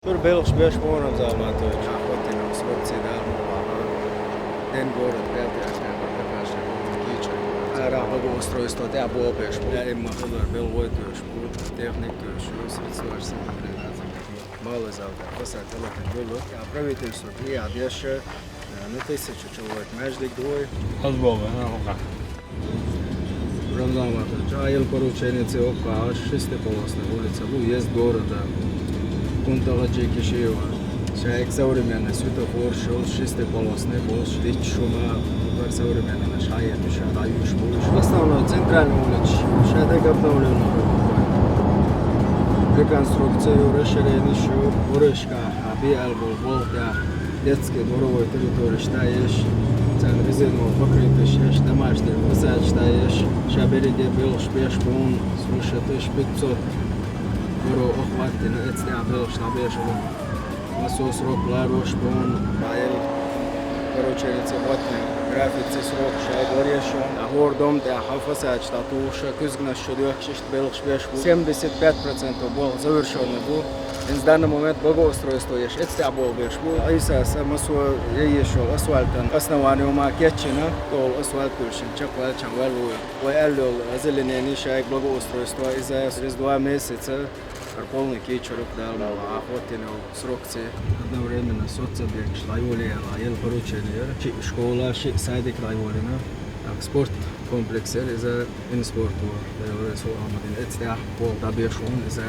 Tur Belgisch bešmoram zāmātoju čāhotina uz vakcīnām den город пятый покажем кича благоустройство те обопеш имма был войтуш техникуш средстваш мало завтра посадила было а правительство и одеша на тысячу человек между двое Азбова, ну-ка. Рамзаматович, а ел поручение ЦОК, шестая полосная улица, уезд города. Кунталаджи Кишева. Шайк современный светофор шел шестиполосный был, шли шума, как современный наш хайер, шатаюш будешь. В основном центральная улица, шайдек обновлена. Реконструкцию, расширение еще, вырыжка, объел был, волка, детский дворовой территории, считаешь, цен резинового покрытый, считаешь, домашний фасад, считаешь, шабериде был, шпеш, бун, свыше 1500. Guru ohvatin etsnää belšna biežulu. Masos rok lāroš pun.Ājel, korоче, vatni grafici srok šai goriešu. A hordom te hafasāč tatūša, kuzgnašu dvekšišt belš biežulu. 75% был завершенный был. В данный момент благоустройство есть. Это был бешбу. Айсас масо еще асфальтан. Основание ума кетчина. Тол асфальт пульшин. Чаквал чангвалу. Ваялил зеленение шайк благоустройство. Из 2 месяца. Полный кичурок дал, охотина срокцы. Одновременно соцобъект лайволия, ел поручение. Школа, садик лайволина. Спорт комплекс, из-за инспорту. Это пол табешун, из-за